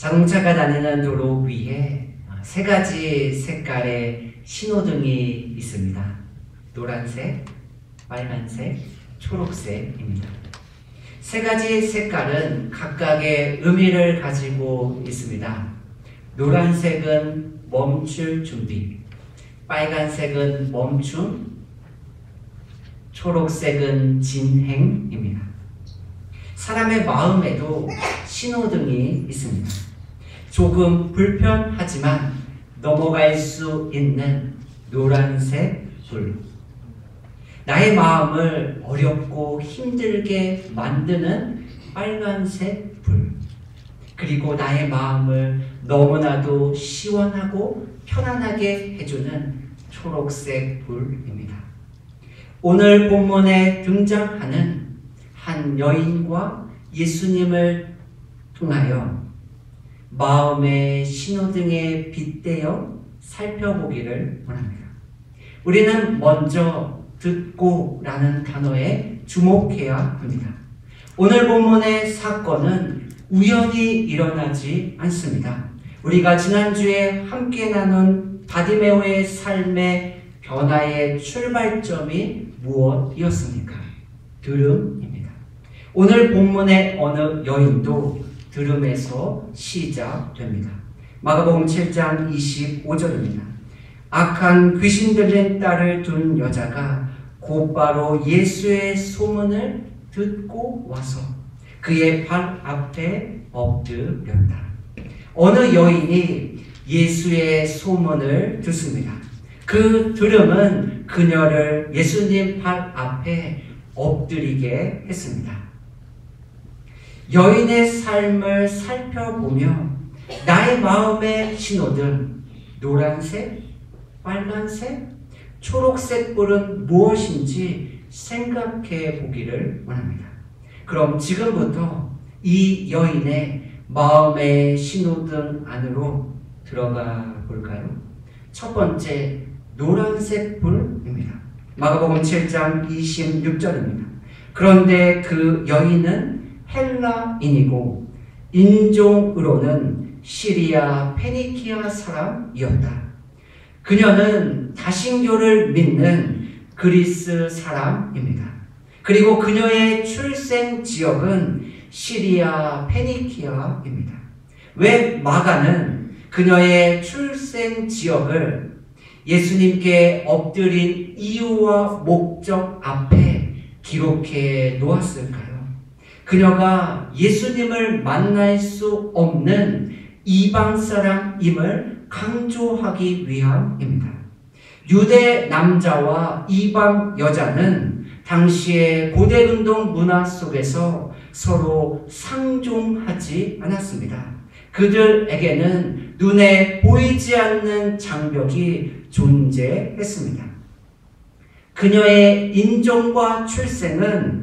자동차가 다니는 도로 위에 세 가지 색깔의 신호등이 있습니다. 노란색, 빨간색, 초록색입니다. 세 가지 색깔은 각각의 의미를 가지고 있습니다. 노란색은 멈출 준비, 빨간색은 멈춤, 초록색은 진행입니다. 사람의 마음에도 신호등이 있습니다. 조금 불편하지만 넘어갈 수 있는 노란색 불. 나의 마음을 어렵고 힘들게 만드는 빨간색 불. 그리고 나의 마음을 너무나도 시원하고 편안하게 해주는 초록색 불입니다. 오늘 본문에 등장하는 한 여인과 예수님을 통하여 마음의 신호등에 빗대어 살펴보기를 원합니다. 우리는 먼저 듣고 라는 단어에 주목해야 합니다. 오늘 본문의 사건은 우연히 일어나지 않습니다. 우리가 지난주에 함께 나눈 바디메오의 삶의 변화의 출발점이 무엇이었습니까? 들음입니다. 오늘 본문의 어느 여인도 들음에서 시작됩니다. 마가복음 7장 25절입니다. 악한 귀신 들린 딸을 둔 여자가 곧바로 예수의 소문을 듣고 와서 그의 발 앞에 엎드렸다. 어느 여인이 예수의 소문을 듣습니다. 그 들음은 그녀를 예수님 발 앞에 엎드리게 했습니다. 여인의 삶을 살펴보며 나의 마음의 신호등, 노란색, 빨간색, 초록색 불은 무엇인지 생각해 보기를 원합니다. 그럼 지금부터 이 여인의 마음의 신호등 안으로 들어가 볼까요? 첫 번째, 노란색 불입니다. 마가복음 7장 26절입니다. 그런데 그 여인은 헬라인이고 인종으로는 시리아 페니키아 사람이었다. 그녀는 다신교를 믿는 그리스 사람입니다. 그리고 그녀의 출생 지역은 시리아 페니키아입니다. 왜 마가는 그녀의 출생 지역을 예수님께 엎드린 이유와 목적 앞에 기록해 놓았을까요? 그녀가 예수님을 만날 수 없는 이방 사람임을 강조하기 위함입니다. 유대 남자와 이방 여자는 당시의 고대운동 문화 속에서 서로 상종하지 않았습니다. 그들에게는 눈에 보이지 않는 장벽이 존재했습니다. 그녀의 인종과 출생은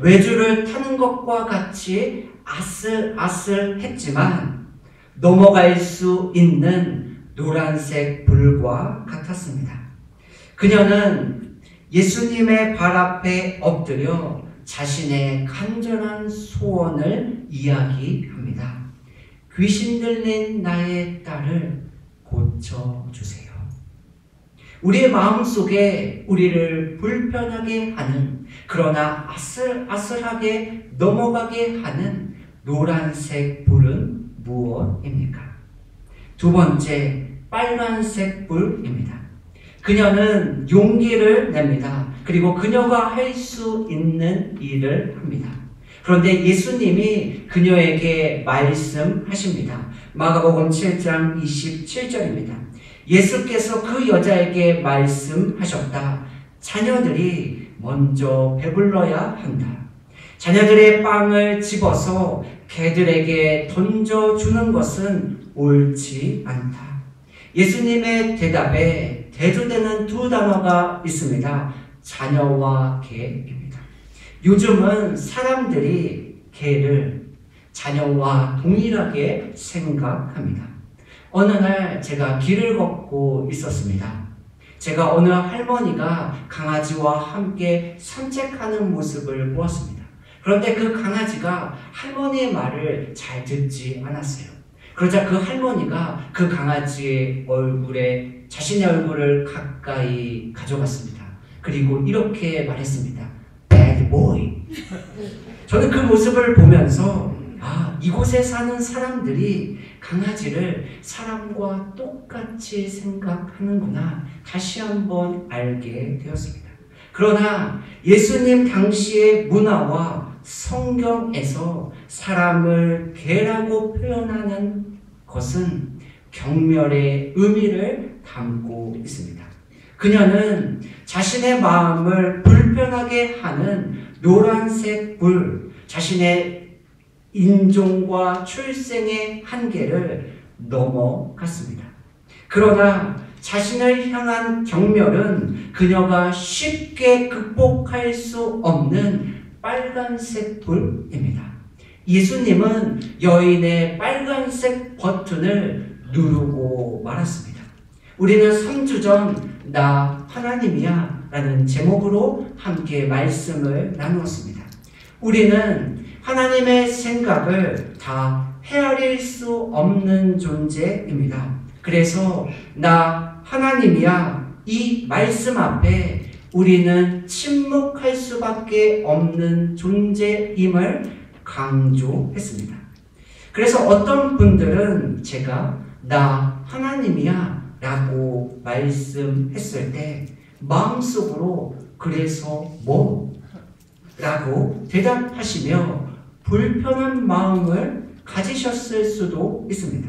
외주를 타는 것과 같이 아슬아슬했지만 넘어갈 수 있는 노란색 불과 같았습니다. 그녀는 예수님의 발 앞에 엎드려 자신의 간절한 소원을 이야기합니다. 귀신 들린 나의 딸을 고쳐주세요. 우리의 마음속에 우리를 불편하게 하는, 그러나 아슬아슬하게 넘어가게 하는 노란색 불은 무엇입니까? 두 번째, 빨간색 불입니다. 그녀는 용기를 냅니다. 그리고 그녀가 할 수 있는 일을 합니다. 그런데 예수님이 그녀에게 말씀하십니다. 마가복음 7장 27절입니다. 예수께서 그 여자에게 말씀하셨다. 자녀들이 먼저 배불러야 한다. 자녀들의 빵을 집어서 개들에게 던져주는 것은 옳지 않다. 예수님의 대답에 대조되는 두 단어가 있습니다. 자녀와 개입니다. 요즘은 사람들이 개를 자녀와 동일하게 생각합니다. 어느 날 제가 길을 걷고 있었습니다. 제가 어느 할머니가 강아지와 함께 산책하는 모습을 보았습니다. 그런데 그 강아지가 할머니의 말을 잘 듣지 않았어요. 그러자 그 할머니가 그 강아지의 얼굴에 자신의 얼굴을 가까이 가져갔습니다. 그리고 이렇게 말했습니다. Bad boy. 저는 그 모습을 보면서 이곳에 사는 사람들이 강아지를 사람과 똑같이 생각하는구나 다시 한번 알게 되었습니다. 그러나 예수님 당시의 문화와 성경에서 사람을 개라고 표현하는 것은 경멸의 의미를 담고 있습니다. 그녀는 자신의 마음을 불편하게 하는 노란색 불, 자신의 인종과 출생의 한계를 넘어갔습니다. 그러나 자신을 향한 경멸은 그녀가 쉽게 극복할 수 없는 빨간색 불입니다. 예수님은 여인의 빨간색 버튼을 누르고 말았습니다. 우리는 3주 전 나 하나님이야 라는 제목으로 함께 말씀을 나누었습니다. 우리는 하나님의 생각을 다 헤아릴 수 없는 존재입니다. 그래서 나 하나님이야 이 말씀 앞에 우리는 침묵할 수밖에 없는 존재임을 강조했습니다. 그래서 어떤 분들은 제가 나 하나님이야 라고 말씀했을 때 마음속으로 그래서 뭐? 라고 대답하시며 불편한 마음을 가지셨을 수도 있습니다.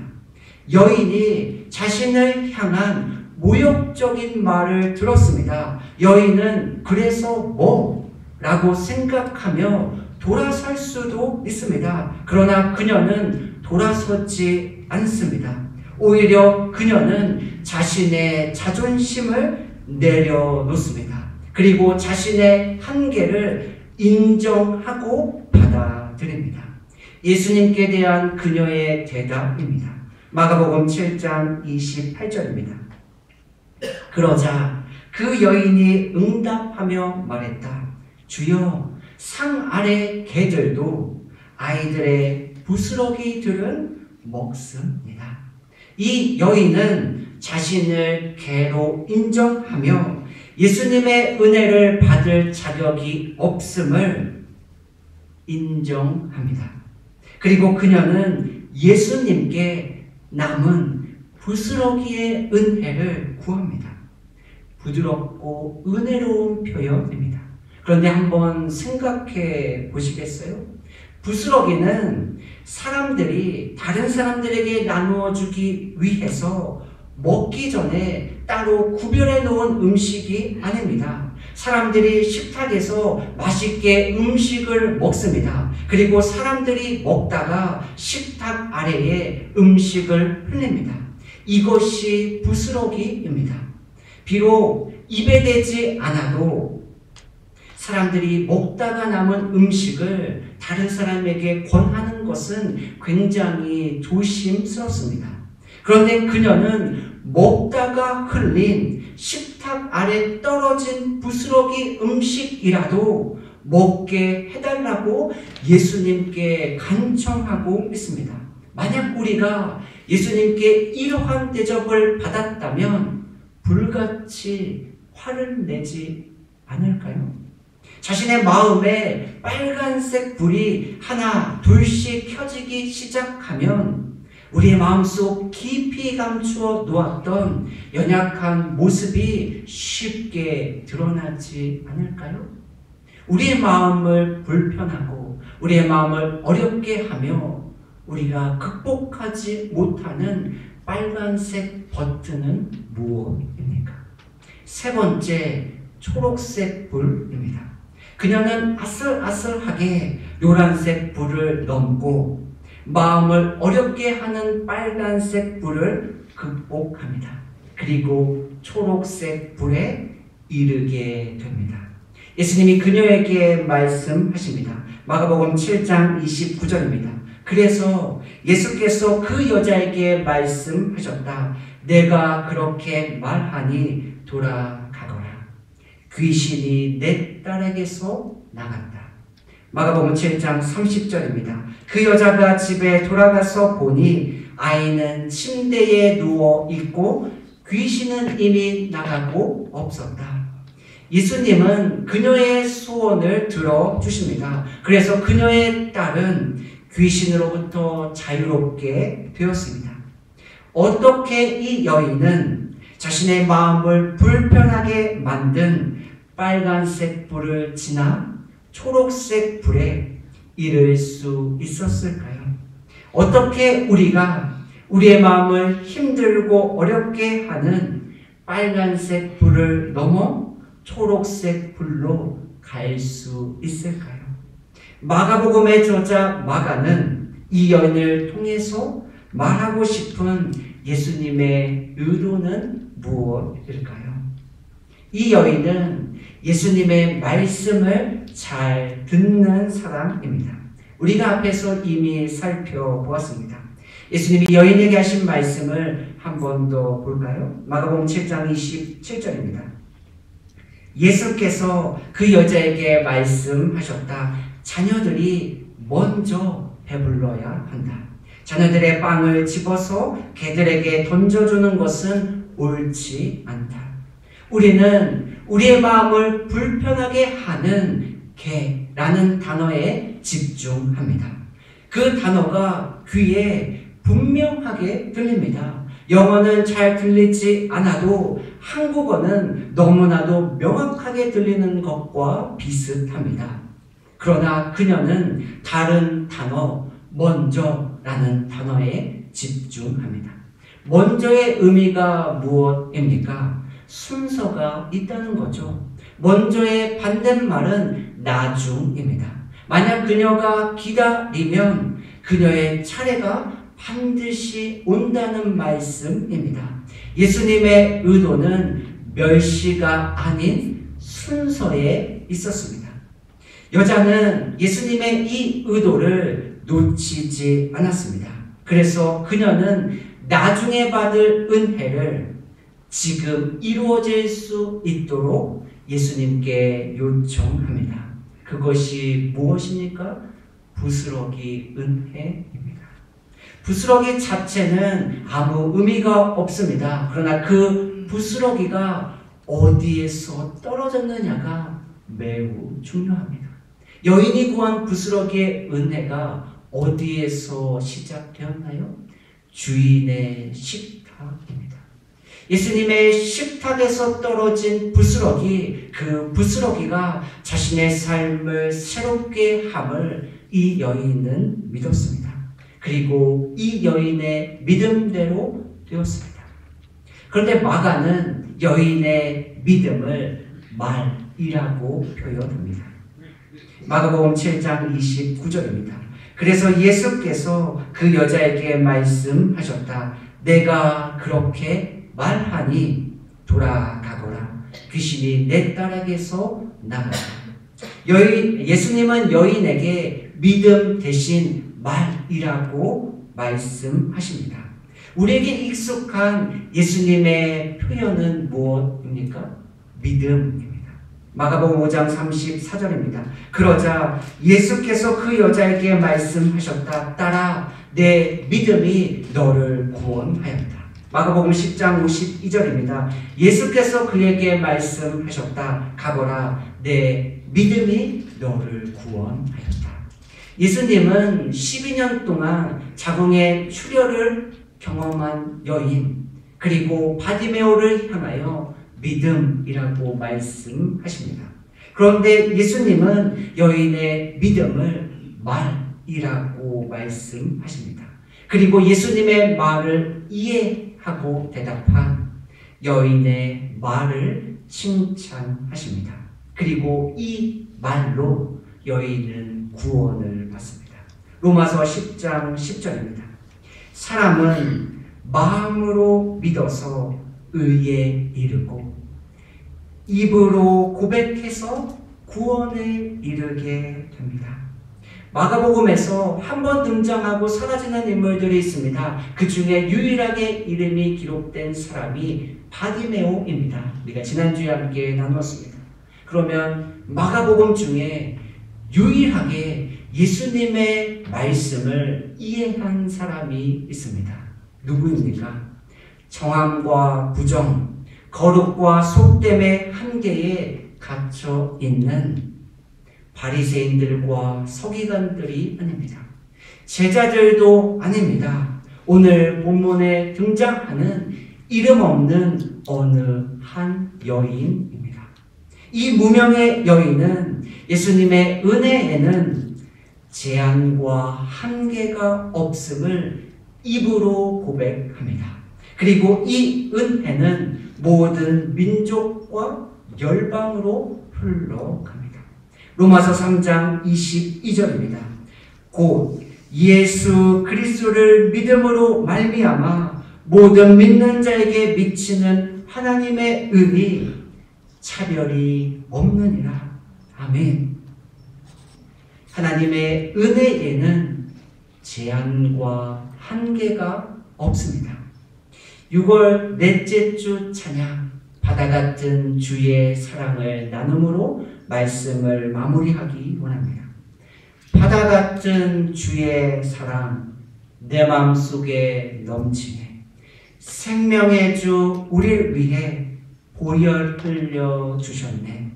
여인이 자신을 향한 모욕적인 말을 들었습니다. 여인은 그래서 뭐? 라고 생각하며 돌아설 수도 있습니다. 그러나 그녀는 돌아서지 않습니다. 오히려 그녀는 자신의 자존심을 내려놓습니다. 그리고 자신의 한계를 인정하고 받아들입니다. 예수님께 대한 그녀의 대답입니다. 마가복음 7장 28절입니다. 그러자 그 여인이 응답하며 말했다. 주여, 상 아래 개들도 아이들의 부스러기들은 먹습니다. 이 여인은 자신을 개로 인정하며 예수님의 은혜를 받을 자격이 없음을 인정합니다. 그리고 그녀는 예수님께 남은 부스러기의 은혜를 구합니다. 부드럽고 은혜로운 표현입니다. 그런데 한번 생각해 보시겠어요? 부스러기는 사람들이 다른 사람들에게 나누어 주기 위해서 먹기 전에 따로 구별해 놓은 음식이 아닙니다. 사람들이 식탁에서 맛있게 음식을 먹습니다. 그리고 사람들이 먹다가 식탁 아래에 음식을 흘립니다. 이것이 부스러기입니다. 비록 입에 대지 않아도 사람들이 먹다가 남은 음식을 다른 사람에게 권하는 것은 굉장히 조심스럽습니다. 그런데 그녀는 먹다가 흘린 식탁 아래 떨어진 부스러기 음식이라도 먹게 해달라고 예수님께 간청하고 있습니다. 만약 우리가 예수님께 이러한 대접을 받았다면 불같이 화를 내지 않을까요? 자신의 마음에 빨간색 불이 하나 둘씩 켜지기 시작하면 우리의 마음속 깊이 감추어 놓았던 연약한 모습이 쉽게 드러나지 않을까요? 우리의 마음을 불편하고 우리의 마음을 어렵게 하며 우리가 극복하지 못하는 빨간색 버튼은 무엇입니까? 세 번째, 초록색 불입니다. 그녀는 아슬아슬하게 노란색 불을 넘고 마음을 어렵게 하는 빨간색 불을 극복합니다. 그리고 초록색 불에 이르게 됩니다. 예수님이 그녀에게 말씀하십니다. 마가복음 7장 29절입니다. 그래서 예수께서 그 여자에게 말씀하셨다. 내가 그렇게 말하니 돌아가거라. 귀신이 내 딸에게서 나갔다. 마가복음 7장 30절입니다. 그 여자가 집에 돌아가서 보니 아이는 침대에 누워 있고 귀신은 이미 나가고 없었다. 예수님은 그녀의 소원을 들어주십니다. 그래서 그녀의 딸은 귀신으로부터 자유롭게 되었습니다. 어떻게 이 여인은 자신의 마음을 불편하게 만든 빨간색 불을 지나 초록색 불에 이를 수 있었을까요? 어떻게 우리가 우리의 마음을 힘들고 어렵게 하는 빨간색 불을 넘어 초록색 불로 갈 수 있을까요? 마가복음의 저자 마가는 이 여인을 통해서 말하고 싶은 예수님의 의도는 무엇일까요? 이 여인은 예수님의 말씀을 잘 듣는 사람입니다. 우리가 앞에서 이미 살펴보았습니다. 예수님이 여인에게 하신 말씀을 한 번 더 볼까요? 마가복음 7장 27절입니다. 예수께서 그 여자에게 말씀하셨다. 자녀들이 먼저 배불러야 한다. 자녀들의 빵을 집어서 개들에게 던져주는 것은 옳지 않다. 우리는 우리의 마음을 불편하게 하는 개라는 단어에 집중합니다. 그 단어가 귀에 분명하게 들립니다. 영어는 잘 들리지 않아도 한국어는 너무나도 명확하게 들리는 것과 비슷합니다. 그러나 그녀는 다른 단어, 먼저라는 단어에 집중합니다. 먼저의 의미가 무엇입니까? 순서가 있다는 거죠. 먼저의 반대말은 나중입니다. 만약 그녀가 기다리면 그녀의 차례가 반드시 온다는 말씀입니다. 예수님의 의도는 멸시가 아닌 순서에 있었습니다. 여자는 예수님의 이 의도를 놓치지 않았습니다. 그래서 그녀는 나중에 받을 은혜를 지금 이루어질 수 있도록 예수님께 요청합니다. 그것이 무엇입니까? 부스러기 은혜입니다. 부스러기 자체는 아무 의미가 없습니다. 그러나 그 부스러기가 어디에서 떨어졌느냐가 매우 중요합니다. 여인이 구한 부스러기의 은혜가 어디에서 시작되었나요? 주인의 식탁입니다. 예수님의 식탁에서 떨어진 부스러기, 그 부스러기가 자신의 삶을 새롭게 함을 이 여인은 믿었습니다. 그리고 이 여인의 믿음대로 되었습니다. 그런데 마가는 여인의 믿음을 말이라고 표현합니다. 마가복음 7장 29절입니다. 그래서 예수께서 그 여자에게 말씀하셨다. 내가 그렇게 말하니 돌아가거라. 귀신이 내 딸에게서 나가라. 예수님은 여인에게 믿음 대신 말이라고 말씀하십니다. 우리에게 익숙한 예수님의 표현은 무엇입니까? 믿음입니다. 마가복음 5장 34절입니다. 그러자 예수께서 그 여자에게 말씀하셨다. 딸아, 내 믿음이 너를 구원하였다. 마가복음 10장 52절입니다. 예수께서 그에게 말씀하셨다. 가거라, 내 믿음이 너를 구원하였다. 예수님은 12년 동안 자궁의 출혈을 경험한 여인, 그리고 바디메오를 향하여 믿음이라고 말씀하십니다. 그런데 예수님은 여인의 믿음을 말이라고 말씀하십니다. 그리고 예수님의 말을 이해하고 대답한 여인의 말을 칭찬하십니다. 그리고 이 말로 여인은 구원을 받습니다. 로마서 10장 10절입니다. 사람은 마음으로 믿어서 의에 이르고 입으로 고백해서 구원에 이르게 됩니다. 마가복음에서 한 번 등장하고 사라지는 인물들이 있습니다. 그 중에 유일하게 이름이 기록된 사람이 바디메오입니다. 우리가 지난주에 함께 나누었습니다. 그러면 마가복음 중에 유일하게 예수님의 말씀을 이해한 사람이 있습니다. 누구입니까? 정함과 부정, 거룩과 속됨의 한계에 갇혀 있는 바리새인들과 서기관들이 아닙니다. 제자들도 아닙니다. 오늘 본문에 등장하는 이름 없는 어느 한 여인입니다. 이 무명의 여인은 예수님의 은혜에는 제한과 한계가 없음을 입으로 고백합니다. 그리고 이 은혜는 모든 민족과 열방으로 흘러갑니다. 로마서 3장 22절입니다. 곧 예수 그리스도를 믿음으로 말미암아 모든 믿는 자에게 미치는 하나님의 은이 차별이 없느니라. 아멘. 하나님의 은혜에는 제한과 한계가 없습니다. 6월 넷째 주 찬양, 바다 같은 주의 사랑을 나눔으로 말씀을 마무리하기 원합니다. 바다 같은 주의 사랑 내 마음속에 넘치네. 생명의 주 우리를 위해 보혈 흘려 주셨네.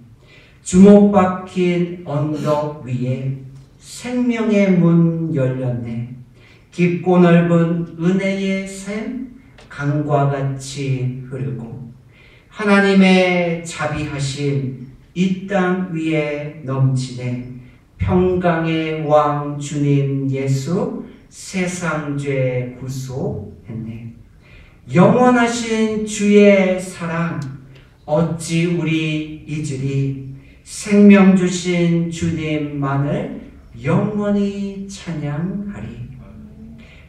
주목 박힌 언덕 위에 생명의 문 열렸네. 깊고 넓은 은혜의 샘 강과 같이 흐르고 하나님의 자비하심 이 땅 위에 넘치네. 평강의 왕 주님 예수 세상 죄 구속했네. 영원하신 주의 사랑 어찌 우리 잊으리. 생명 주신 주님만을 영원히 찬양하리.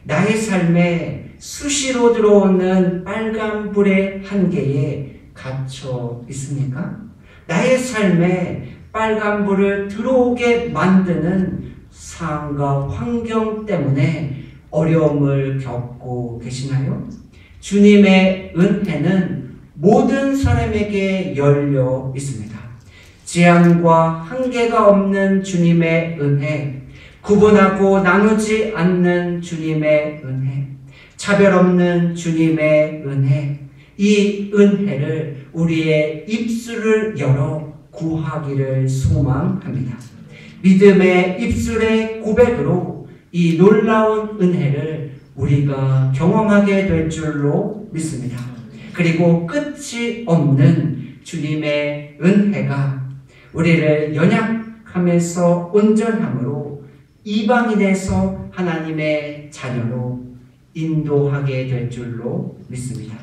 나의 삶에 수시로 들어오는 빨간 불의 한계에 갇혀 있습니까? 나의 삶에 빨간 불을 들어오게 만드는 상황과 환경 때문에 어려움을 겪고 계시나요? 주님의 은혜는 모든 사람에게 열려 있습니다. 제한과 한계가 없는 주님의 은혜, 구분하고 나누지 않는 주님의 은혜, 차별 없는 주님의 은혜, 이 은혜를 우리의 입술을 열어 구하기를 소망합니다. 믿음의 입술의 고백으로 이 놀라운 은혜를 우리가 경험하게 될 줄로 믿습니다. 그리고 끝이 없는 주님의 은혜가 우리를 연약함에서 온전함으로 이방인에서 하나님의 자녀로 인도하게 될 줄로 믿습니다.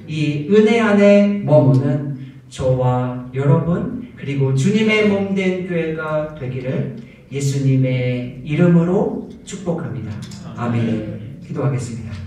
이 은혜 안에 머무는 저와 여러분 그리고 주님의 몸된 교회가 되기를 예수님의 이름으로 축복합니다. 아멘. 기도하겠습니다.